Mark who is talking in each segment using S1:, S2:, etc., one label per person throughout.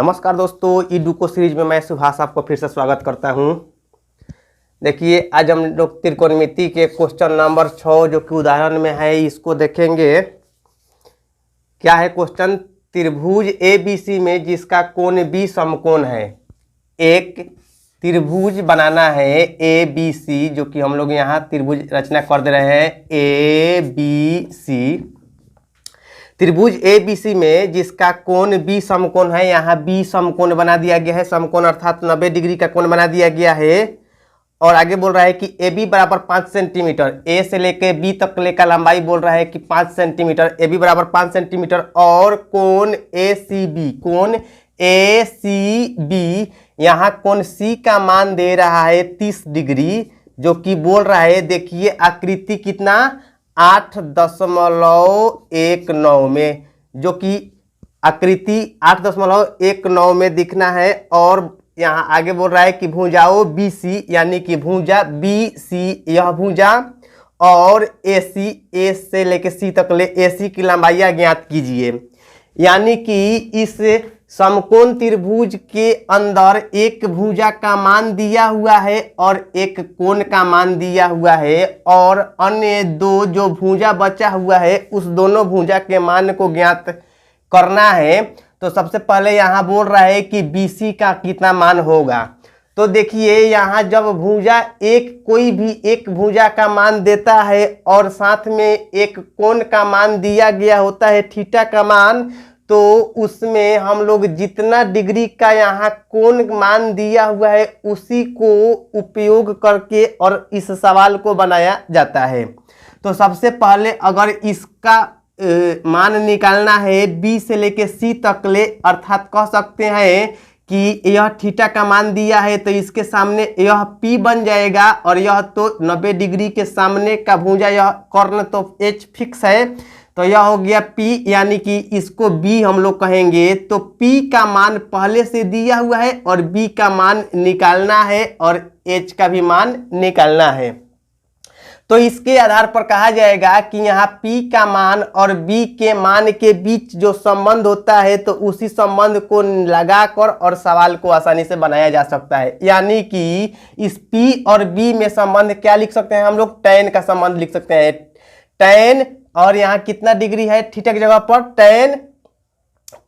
S1: नमस्कार दोस्तों, ईडुको सीरीज में मैं सुभाष आपको फिर से स्वागत करता हूं। देखिए, आज हम लोग त्रिकोणमिति के क्वेश्चन नंबर 6 जो कि उदाहरण में है इसको देखेंगे। क्या है क्वेश्चन? त्रिभुज ABC में जिसका कोण B समकोण है। एक त्रिभुज बनाना है ABC, जो कि हम लोग यहाँ त्रिभुज रचना कर दे रहे हैं ABC। त्रिभुज ABC में जिसका कोण B समकोण है, यहाँ B समकोण बना दिया गया है। समकोण अर्थात 90 डिग्री का कोण बना दिया गया है। और आगे बोल रहा है कि AB बराबर 5 सेंटीमीटर, A से लेके B तक का लंबाई बोल रहा है कि 5 सेंटीमीटर, AB बराबर 5 सेंटीमीटर। और कोण ACB, यहाँ कोण C का मान दे रहा है 30 डिग्री, जो कि बोल रहा है, देखिए आकृति कितना 8.19 में, जो कि आकृति 8.19 में दिखना है। और यहाँ आगे बोल रहा है कि भुजाओं BC, यानी कि भुजा BC यह भुजा, और AC A से लेके C तक ले AC की लंबाइयाँ ज्ञात कीजिए। यानी कि इस समकोण त्रिभुज के अंदर एक भुजा का मान दिया हुआ है और एक कोण का मान दिया हुआ है, और अन्य दो जो भुजा बचा हुआ है उस दोनों भुजा के मान को ज्ञात करना है। तो सबसे पहले यहाँ बोल रहा है कि BC का कितना मान होगा। तो देखिए, यहाँ जब भुजा कोई भी एक भुजा का मान देता है और साथ में एक कोण का मान दिया गया होता है थीटा का मान, तो उसमें हम लोग जितना डिग्री का यहाँ कोण मान दिया हुआ है उसी को उपयोग करके और इस सवाल को बनाया जाता है। तो सबसे पहले अगर इसका मान निकालना है B से लेके C तक ले, अर्थात कह सकते हैं कि यह थीटा का मान दिया है तो इसके सामने यह P बन जाएगा, और यह तो 90 डिग्री के सामने का भुजा, यह कर्ण तो H फिक्स है, तो यह हो गया P, यानी कि इसको B हम लोग कहेंगे। तो P का मान पहले से दिया हुआ है और B का मान निकालना है और H का भी मान निकालना है। तो इसके आधार पर कहा जाएगा कि यहाँ P का मान और B के मान के बीच जो संबंध होता है, तो उसी संबंध को लगाकर और सवाल को आसानी से बनाया जा सकता है। यानी कि इस P और B में संबंध क्या लिख सकते हैं हम लोग? tan का संबंध लिख सकते हैं। tan, और यहाँ कितना डिग्री है थीटा की जगह पर? tan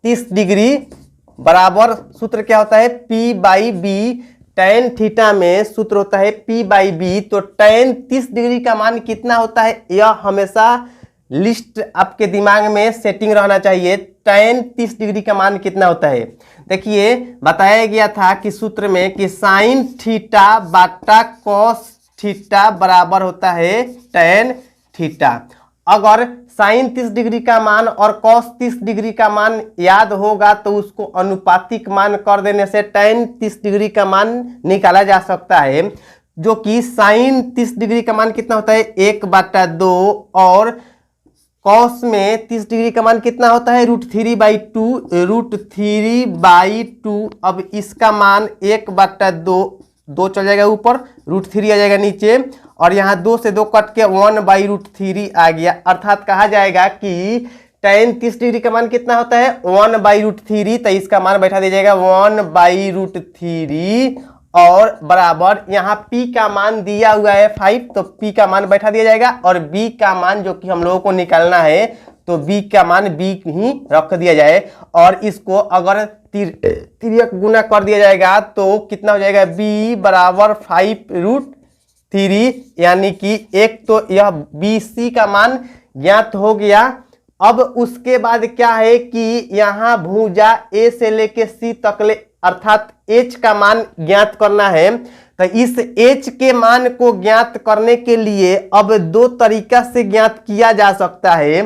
S1: 30 डिग्री बराबर सूत्र क्या होता है? P/B। tan थीटा में सूत्र होता है P/B। तो tan 30 डिग्री का मान कितना होता है, यह हमेशा लिस्ट आपके दिमाग में सेटिंग रहना चाहिए। tan 30 डिग्री का मान कितना होता है? देखिए, बताया गया था कि सूत्र में कि sin थीटा बटा cos थीटा बराबर होता है tan थीटा। अगर sin 30 डिग्री का मान और cos 30 डिग्री का मान याद होगा तो उसको अनुपातिक मान कर देने से tan 30 डिग्री का मान निकाला जा सकता है, जो कि sin 30 डिग्री का मान कितना होता है? 1/2, और cos में 30 डिग्री का मान कितना होता है? √3/2। अब इसका मान 1/2, 2 चल जाएगा ऊपर, √3 आ जाएगा नीचे, और यहाँ 2 से 2 कट के 1/√3 आ गया। अर्थात कहा जाएगा कि tan 30 डिग्री का मान कितना होता है? 1/√3। तो इसका मान बैठा दिया जाएगा 1/√3, और बराबर यहाँ P का मान दिया हुआ है 5, तो P का मान बैठा दिया जाएगा, और B का मान जो कि हम लोगों को निकालना है, तो B का मान B ही रख दिया जाए। और इसको अगर तिर्यक गुना कर दिया जाएगा तो कितना हो जाएगा? B बराबर 5√3, यानी कि एक तो यह BC का मान ज्ञात हो गया। अब उसके बाद क्या है कि यहाँ भुजा A से लेके C तक ले, अर्थात H का मान ज्ञात करना है। तो इस H के मान को ज्ञात करने के लिए अब दो तरीका से ज्ञात किया जा सकता है।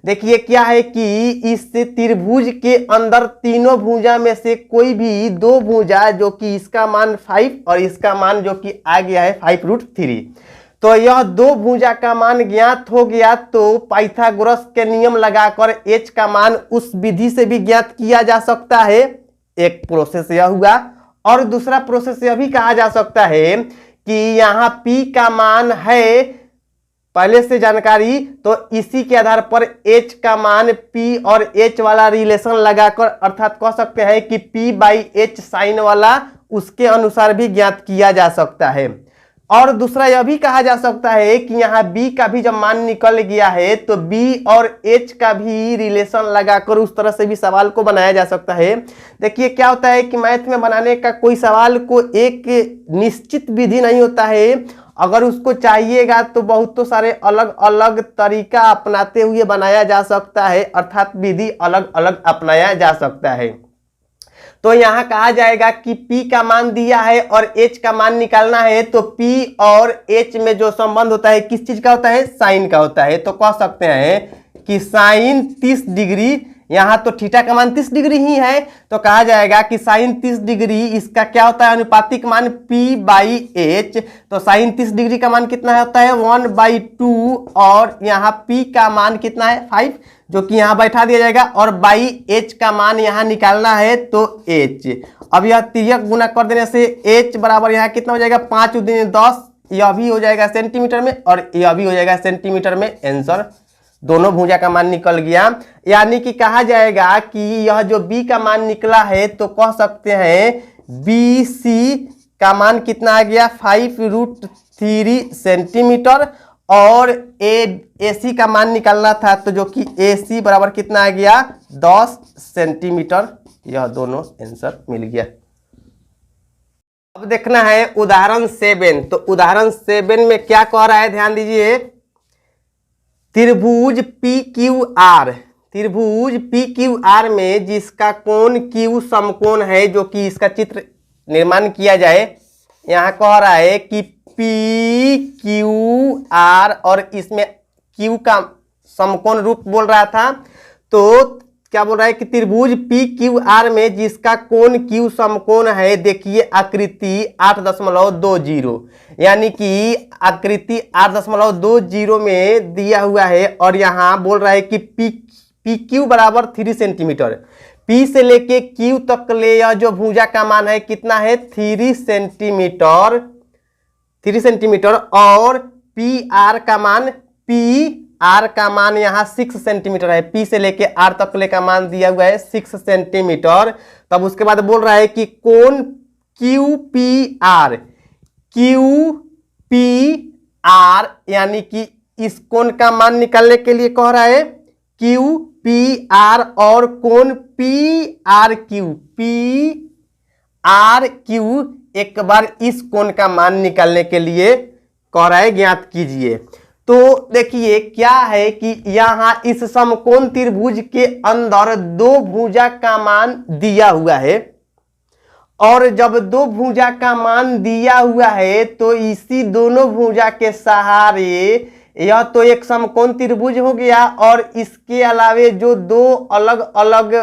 S1: देखिए, क्या है कि इस त्रिभुज के अंदर तीनों भुजा में से कोई भी दो भुजा, जो कि इसका मान 5 और इसका मान जो कि आ गया है 5√3, तो यह दो भुजा का मान ज्ञात हो गया। तो पाइथागोरस के नियम लगाकर H का मान उस विधि से भी ज्ञात किया जा सकता है। एक प्रोसेस यह हुआ, और दूसरा प्रोसेस यह भी कहा जा सकता है कि यहाँ P का मान है पहले से जानकारी, तो इसी के आधार पर H का मान P और H वाला रिलेशन लगाकर अर्थात कह सकते हैं कि P/H साइन वाला उसके अनुसार भी ज्ञात किया जा सकता है। और दूसरा यह भी कहा जा सकता है कि यहाँ B का भी जब मान निकल गया है तो B और H का भी रिलेशन लगाकर उस तरह से भी सवाल को बनाया जा सकता है। देखिए क्या होता है कि मैथ में बनाने का कोई सवाल को एक निश्चित विधि नहीं होता है, अगर उसको चाहिएगा तो बहुत सारे अलग अलग तरीका अपनाते हुए बनाया जा सकता है, अर्थात विधि अलग अलग अपनाया जा सकता है। तो यहाँ कहा जाएगा कि P का मान दिया है और H का मान निकालना है, तो P और H में जो संबंध होता है किस चीज का होता है, साइन का होता है। तो कह सकते हैं कि साइन 30 डिग्री, यहाँ तो थीटा का मान 30 डिग्री ही है, तो कहा जाएगा कि साइन 30 डिग्री इसका क्या होता है, अनुपातिक मान P/H। तो साइन 30 डिग्री का मान कितना होता है 1/2 और यहाँ P का मान कितना है 5, जो कि यहाँ बैठा दिया जाएगा, और बाई H का मान यहाँ निकालना है तो H। अब यह तिर्यक गुना कर देने से H बराबर यहाँ कितना हो जाएगा 5 × 10, यह भी हो जाएगा सेंटीमीटर में और यह भी हो जाएगा सेंटीमीटर में। आंसर दोनों भुजा का मान निकल गया। यानी कि कहा जाएगा कि यह जो B का मान निकला है तो कह सकते हैं BC का मान कितना आ गया 5√3 सेंटीमीटर, और AC का मान निकालना था तो जो कि AC बराबर कितना आ गया 10 सेंटीमीटर। यह दोनों आंसर मिल गया। अब देखना है उदाहरण 7। तो उदाहरण 7 में क्या कह रहा है, ध्यान दीजिए। त्रिभुज PQR, त्रिभुज PQR में जिसका कोण Q समकोण है, जो कि इसका चित्र निर्माण किया जाए। यहाँ कह रहा है कि PQR और इसमें Q का समकोण रूप बोल रहा था, तो क्या बोल रहा है कि त्रिभुज PQR में जिसका कोण Q समकोण है, देखिए आकृति 8.20, यानी कि आकृति 8.20 में दिया हुआ है और यहाँ बोल रहा है कि PQ बराबर 3 सेंटीमीटर। P से लेके Q तक ले यह जो भुजा का मान है कितना है 3 सेंटीमीटर, 3 सेंटीमीटर, और PR का मान PR का मान यहाँ 6 सेंटीमीटर है। P से लेके R तक ले का मान दिया हुआ है 6 सेंटीमीटर। तब उसके बाद बोल रहा है कि कोण QPR, QPR यानी कि इस कोण का मान निकालने के लिए कह रहा है QPR और कोण PRQ, PRQ एक बार इस कोण का मान निकालने के लिए कह रहा है ज्ञात कीजिए। तो देखिए क्या है कि यहाँ इस समकोण त्रिभुज के अंदर दो भुजा का मान दिया हुआ है, और जब दो भुजा का मान दिया हुआ है तो इसी दोनों भुजा के सहारे यह तो एक समकोण त्रिभुज हो गया, और इसके अलावे जो दो अलग अलग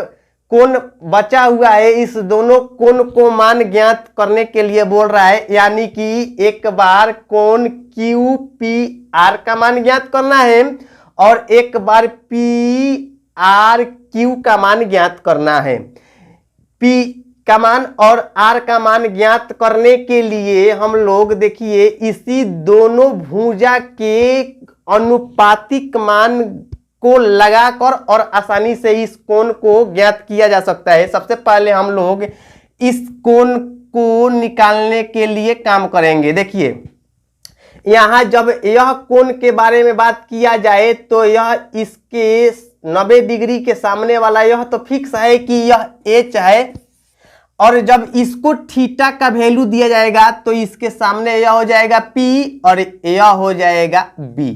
S1: कोण बचा हुआ है, इस दोनों कोण को मान ज्ञात करने के लिए बोल रहा है। यानी कि एक बार कोण QPR का मान ज्ञात करना है और एक बार PRQ का मान ज्ञात करना है। P का मान और R का मान ज्ञात करने के लिए हम लोग देखिए इसी दोनों भुजा के अनुपातिक मान को लगाकर और आसानी से इस कोण को ज्ञात किया जा सकता है। सबसे पहले हम लोग इस कोण को निकालने के लिए काम करेंगे। देखिए यहाँ जब यह कोण के बारे में बात किया जाए तो यह इसके 90 डिग्री के सामने वाला यह तो फिक्स है कि यह H है, और जब इसको थीटा का वैल्यू दिया जाएगा तो इसके सामने यह हो जाएगा P और यह हो जाएगा B।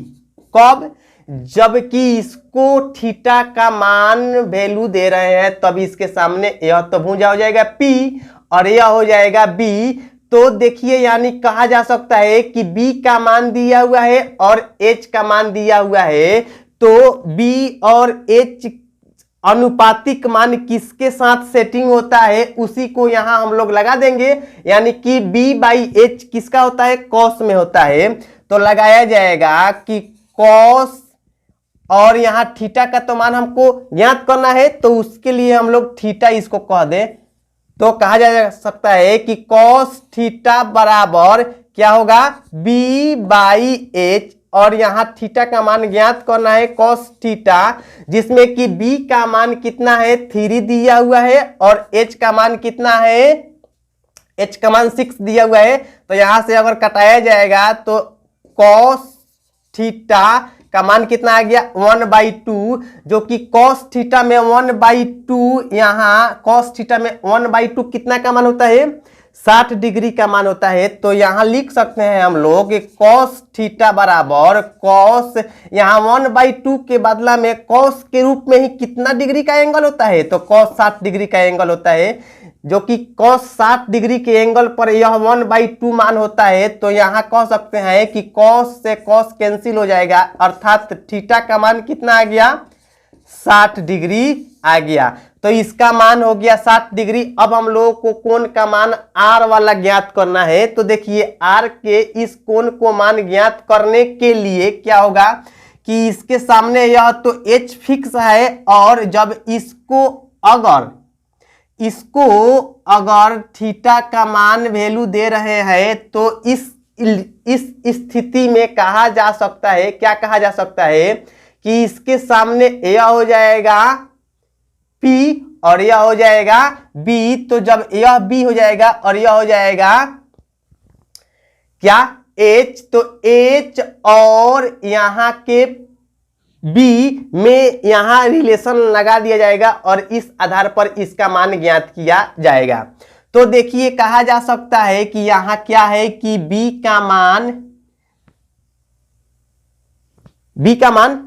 S1: कब? जबकि इसको थीटा का मान वैल्यू दे रहे हैं तब इसके सामने यह तो भुजा हो जाएगा P और यह हो जाएगा B। तो देखिए यानी कहा जा सकता है कि B का मान दिया हुआ है और H का मान दिया हुआ है, तो B और H अनुपातिक मान किसके साथ सेटिंग होता है उसी को यहां हम लोग लगा देंगे। यानी कि B/H किसका होता है, कॉस में होता है। तो लगाया जाएगा कि कॉस, और यहाँ थीटा का तो मान हमको ज्ञात करना है तो उसके लिए हम लोग थीटा इसको कह दे, तो कहा जा सकता है कि कॉस थीटा बराबर क्या होगा B/H, और यहाँ थीटा का मान ज्ञात करना है cos थीटा, जिसमें कि b का मान कितना है 3 दिया हुआ है और h का मान कितना है, h का मान 6 दिया हुआ है। तो यहां से अगर कटाया जाएगा तो cos थीटा का मान कितना आ गया 1/2, जो कि cos थीटा में 1/2, यहाँ cos थीटा में 1/2 कितना का मान होता है 60 डिग्री का मान होता है। तो यहाँ लिख सकते हैं हम लोग cos थीटा बराबर cos, यहाँ 1/2 के बदला में cos के रूप में ही कितना डिग्री का एंगल होता है, तो cos 60 डिग्री का एंगल होता है, जो कि cos 60 डिग्री के एंगल पर यह 1/2 मान होता है। तो यहाँ कह सकते हैं कि cos से cos कैंसिल हो जाएगा, अर्थात थीटा का मान कितना आ गया 60 डिग्री आ गया। तो इसका मान हो गया 60 डिग्री। अब हम लोगों को कोण का मान R वाला ज्ञात करना है। तो देखिए R के इस कोण को मान ज्ञात करने के लिए क्या होगा कि इसके सामने यह तो H फिक्स है, और जब इसको अगर थीटा का मान वैल्यू दे रहे हैं तो इस स्थिति में कहा जा सकता है, क्या कहा जा सकता है कि इसके सामने यह हो जाएगा P और यह हो जाएगा B। तो जब यह B हो जाएगा और यह हो जाएगा क्या H, तो H और यहाँ के B में यहाँ रिलेशन लगा दिया जाएगा और इस आधार पर इसका मान ज्ञात किया जाएगा। तो देखिए कहा जा सकता है कि यहाँ क्या है कि B का मान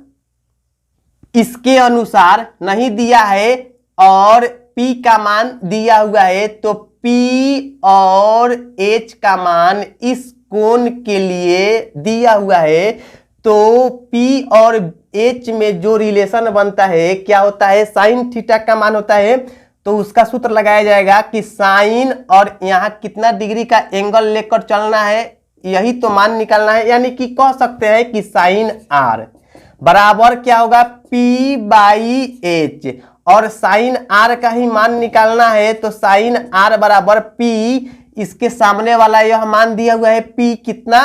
S1: इसके अनुसार नहीं दिया है और P का मान दिया हुआ है। तो P और H का मान इस कोण के लिए दिया हुआ है। तो P और H में जो रिलेशन बनता है क्या होता है, साइन थीटा का मान होता है। तो उसका सूत्र लगाया जाएगा कि साइन और यहाँ कितना डिग्री का एंगल लेकर चलना है, यही तो मान निकालना है। यानी कि कह सकते हैं कि साइन R बराबर क्या होगा P/H, और साइन R का ही मान निकालना है। तो साइन R बराबर P, इसके सामने वाला यह मान दिया हुआ है P कितना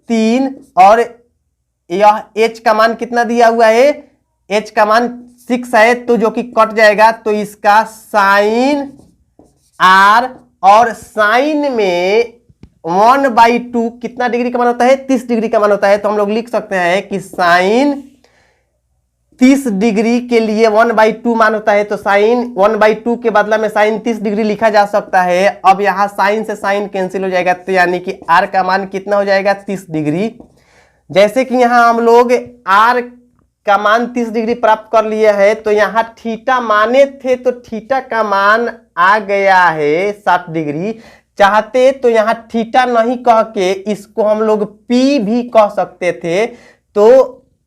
S1: 3, और यह H का मान कितना दिया हुआ है, H का मान 6 है, तो जो कि कट जाएगा। तो इसका साइन R, और साइन में 1/2 कितना डिग्री का मान होता है 30 डिग्री का मान होता है। तो हम लोग लिख सकते हैं कि साइन 30 डिग्री के लिए 1/2 मान होता है। तो साइन 1/2 के बदला में साइन 30 डिग्री लिखा जा सकता है। अब यहाँ साइन से साइन कैंसिल हो जाएगा, तो यानी कि R का मान कितना हो जाएगा 30 डिग्री। जैसे कि यहाँ हम लोग R का मान 30 डिग्री प्राप्त कर लिए है, तो यहाँ थीटा माने थे तो थीटा का मान आ गया है 60 डिग्री। चाहते तो यहाँ थीटा नहीं कह के इसको हम लोग P भी कह सकते थे। तो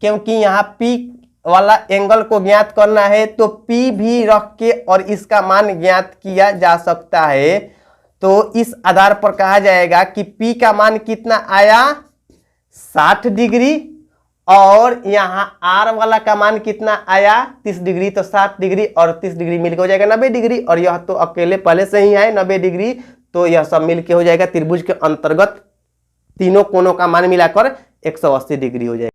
S1: क्योंकि यहाँ P वाला एंगल को ज्ञात करना है तो P भी रख के और इसका मान ज्ञात किया जा सकता है। तो इस आधार पर कहा जाएगा कि P का मान कितना आया 60 डिग्री, और यहाँ R वाला का मान कितना आया 30 डिग्री। तो 60 डिग्री और 30 डिग्री मिलकर हो जाएगा 90 डिग्री, और यह तो अकेले पहले से ही है 90 डिग्री। तो यह सब मिलके हो जाएगा त्रिभुज के अंतर्गत तीनों कोणों का मान मिलाकर 180 डिग्री हो जाएगा।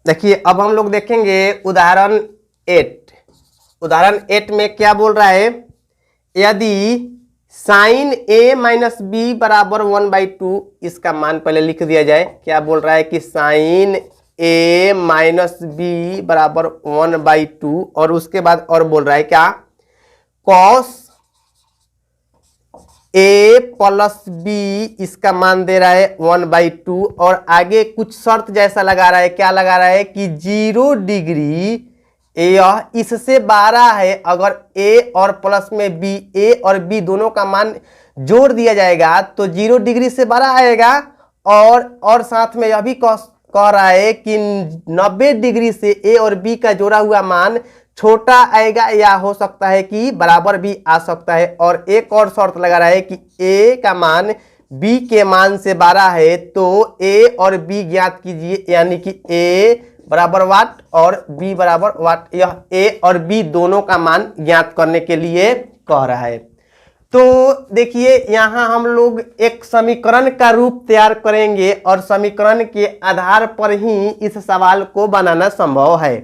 S1: देखिए अब हम लोग देखेंगे उदाहरण 8। उदाहरण 8 में क्या बोल रहा है, यदि साइन A माइनस B बराबर 1/2, इसका मान पहले लिख दिया जाए। क्या बोल रहा है कि साइन A माइनस B बराबर 1/2, और उसके बाद और बोल रहा है क्या कॉस A प्लस B, इसका मान दे रहा है 1/2, और आगे कुछ शर्त जैसा लगा रहा है। क्या लगा रहा है कि 0 डिग्री यह इससे 12 है। अगर A और प्लस में B, A और B दोनों का मान जोड़ दिया जाएगा तो 0 डिग्री से 12 आएगा। और साथ में यह भी कह रहा है कि 90 डिग्री से A और B का जोड़ा हुआ मान छोटा आएगा, या हो सकता है कि बराबर भी आ सकता है। और एक और शर्त लगा रहा है कि A का मान B के मान से 12 है, तो A और B ज्ञात कीजिए। यानी कि A बराबर वाट और B बराबर वाट, यह A और B दोनों का मान ज्ञात करने के लिए कह रहा है। तो देखिए यहाँ हम लोग एक समीकरण का रूप तैयार करेंगे और समीकरण के आधार पर ही इस सवाल को बनाना संभव है।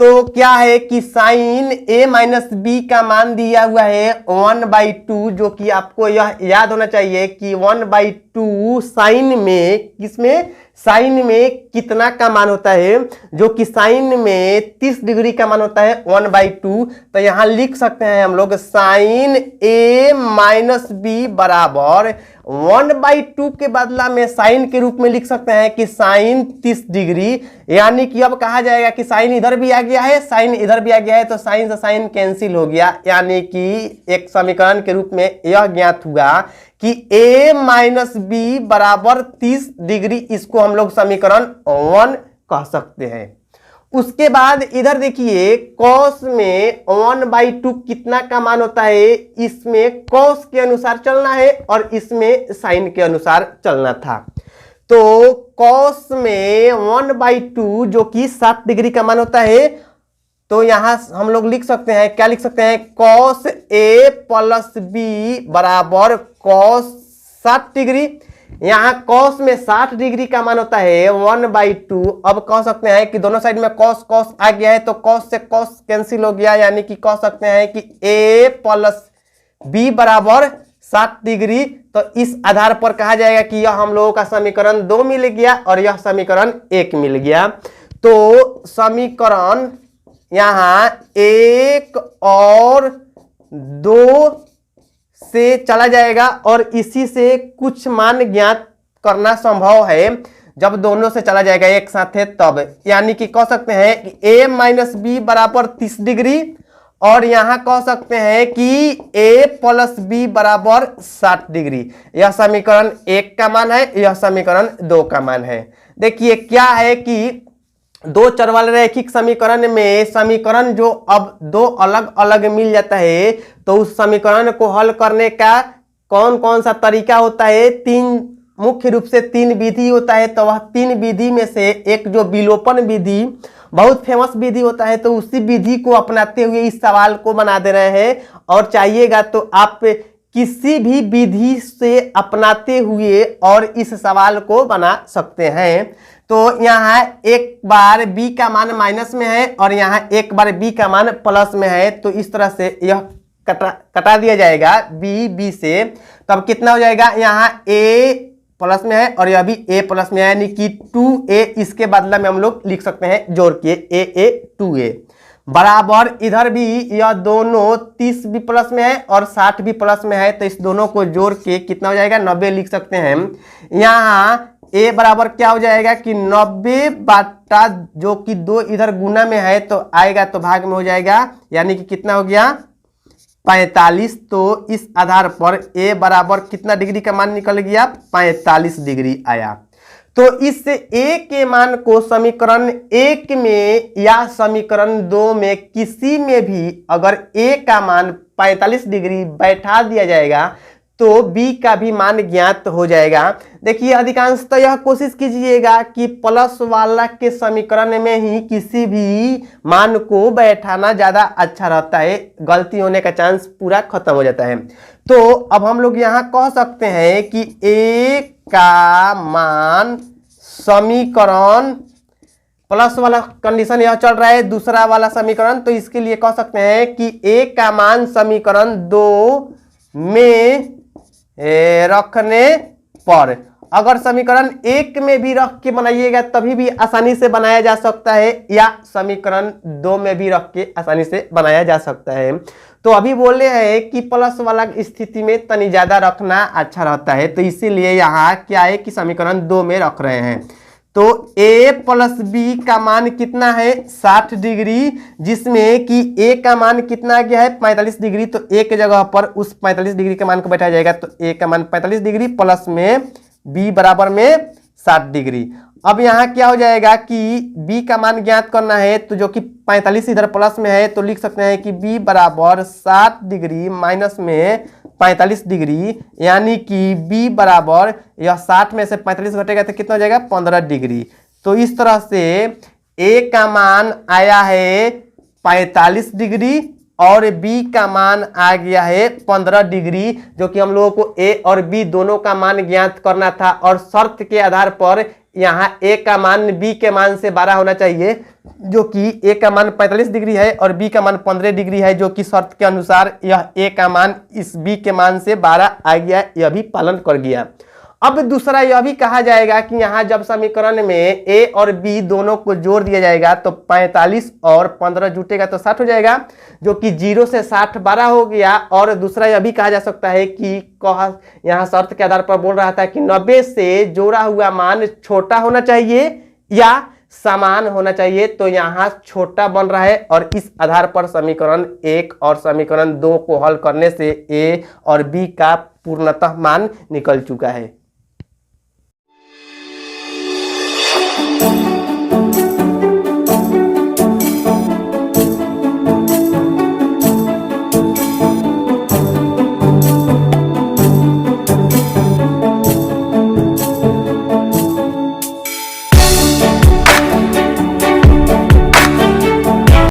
S1: तो क्या है कि साइन a माइनस बी का मान दिया हुआ है 1/2, जो कि आपको यह याद होना चाहिए कि 1/2 साइन में, किसमें, साइन में कितना का मान होता है, जो कि साइन में 30 डिग्री का मान होता है 1/2। तो यहां लिख सकते हैं हम लोग साइन a माइनस बी बराबर 1/2 के बदला में साइन के रूप में लिख सकते हैं कि साइन 30 डिग्री। यानी कि अब कहा जाएगा कि साइन इधर भी आ गया है, साइन इधर भी आ गया है, तो साइन से साइन कैंसिल हो गया। यानी कि एक समीकरण के रूप में यह ज्ञात हुआ कि a माइनस बी बराबर 30 डिग्री। इसको हम लोग समीकरण 1 कह सकते हैं। उसके बाद इधर देखिए कॉस में 1/2 कितना का मान होता है, इसमें कॉस के अनुसार चलना है और इसमें साइन के अनुसार चलना था। तो कॉस में 1/2 जो कि 60 डिग्री का मान होता है, तो यहां हम लोग लिख सकते हैं, क्या लिख सकते हैं, कॉस a प्लस बी बराबर कॉस 60 डिग्री। यहाँ कॉस में 60 डिग्री का मान होता है 1/2। अब कह सकते हैं कि दोनों साइड में कॉस कॉस आ गया है, तो कॉस से कॉस कैंसिल हो गया। यानी कि कह सकते हैं कि a प्लस बी बराबर 60 डिग्री। तो इस आधार पर कहा जाएगा कि यह हम लोगों का समीकरण 2 मिल गया और यह समीकरण 1 मिल गया। तो समीकरण यहाँ 1 और 2 से चला जाएगा और इसी से कुछ मान ज्ञात करना संभव है जब दोनों से चला जाएगा एक साथ है तब। यानी कि कह सकते हैं कि a माइनस बी बराबर 30 डिग्री और यहां कह सकते हैं कि a प्लस बी बराबर 60 डिग्री। यह समीकरण 1 का मान है, यह समीकरण 2 का मान है। देखिए क्या है कि दो चर वाले रैखिक समीकरण में समीकरण जो अब दो अलग अलग मिल जाता है, तो उस समीकरण को हल करने का कौन कौन सा तरीका होता है, मुख्य रूप से 3 विधि होता है। तो वह 3 विधि में से एक जो विलोपन विधि बहुत फेमस विधि होता है, तो उसी विधि को अपनाते हुए इस सवाल को बना दे रहे हैं। और चाहिएगा तो आप किसी भी विधि से अपनाते हुए और इस सवाल को बना सकते हैं। तो यहाँ एक बार b का मान माइनस में है और यहाँ एक बार b का मान प्लस में है, तो इस तरह से यह कटा दिया जाएगा b से। तब कितना हो जाएगा, यहाँ a प्लस में है और यह भी a प्लस में है, यानी कि 2a। इसके बदला में हम लोग लिख सकते हैं जोड़ के a 2a बराबर इधर भी यह दोनों 30 भी प्लस में है और 60 भी प्लस में है, तो इस दोनों को जोड़ के कितना हो जाएगा, 90 लिख सकते हैं। यहाँ a बराबर क्या हो जाएगा कि 90 बटा जो कि 2 इधर गुना में है तो आएगा तो भाग में हो जाएगा, यानी कि कितना हो गया 45। तो इस आधार पर a बराबर कितना डिग्री का मान निकल गया, 45 डिग्री आया। तो इस a के मान को समीकरण 1 में या समीकरण 2 में किसी में भी अगर a का मान 45 डिग्री बैठा दिया जाएगा तो b का भी मान ज्ञात हो जाएगा। देखिए अधिकांशतः यह कोशिश कीजिएगा कि प्लस वाला के समीकरण में ही किसी भी मान को बैठाना ज़्यादा अच्छा रहता है, गलती होने का चांस पूरा खत्म हो जाता है। तो अब हम लोग यहाँ कह सकते हैं कि a का मान समीकरण प्लस वाला कंडीशन यह चल रहा है, दूसरा वाला समीकरण, तो इसके लिए कह सकते हैं कि a का मान समीकरण 2 में रखने पर, अगर समीकरण 1 में भी रख के बनाइएगा तभी भी आसानी से बनाया जा सकता है, या समीकरण 2 में भी रख के आसानी से बनाया जा सकता है। तो अभी बोले हैं कि प्लस वाला स्थिति में तनी ज्यादा रखना अच्छा रहता है, तो इसीलिए यहाँ क्या है कि समीकरण 2 में रख रहे हैं। तो a प्लस बी का मान कितना है, 60 डिग्री, जिसमें कि a का मान कितना आ गया है 45 डिग्री। तो a के जगह पर उस 45 डिग्री के मान को बैठाया जाएगा, तो a का मान 45 डिग्री प्लस में b बराबर में 60 डिग्री। अब यहाँ क्या हो जाएगा कि b का मान ज्ञात करना है, तो जो कि 45 इधर प्लस में है, तो लिख सकते हैं कि b बराबर 60 डिग्री माइनस में 45 डिग्री, यानी कि b बराबर यह 60 में से 45 घटेगा तो कितना हो जाएगा 15 डिग्री। तो इस तरह से a का मान आया है 45 डिग्री और बी का मान आ गया है 15 डिग्री, जो कि हम लोगों को ए और बी दोनों का मान ज्ञात करना था। और शर्त के आधार पर यहाँ ए का मान बी के मान से 12 होना चाहिए, जो कि ए का मान 45 डिग्री है और बी का मान 15 डिग्री है, जो कि शर्त के अनुसार यह ए का मान इस बी के मान से 12 आ गया, यह भी पालन कर गया। अब दूसरा यह भी कहा जाएगा कि यहाँ जब समीकरण में ए और बी दोनों को जोड़ दिया जाएगा तो 45 और 15 जुटेगा तो 60 हो जाएगा, जो कि 0 से 60 12 हो गया। और दूसरा यह भी कहा जा सकता है कि यहाँ शर्त के आधार पर बोल रहा था कि 90 से जोड़ा हुआ मान छोटा होना चाहिए या समान होना चाहिए, तो यहाँ छोटा बन रहा है। और इस आधार पर समीकरण 1 और समीकरण 2 को हल करने से ए और बी का पूर्णतः मान निकल चुका है।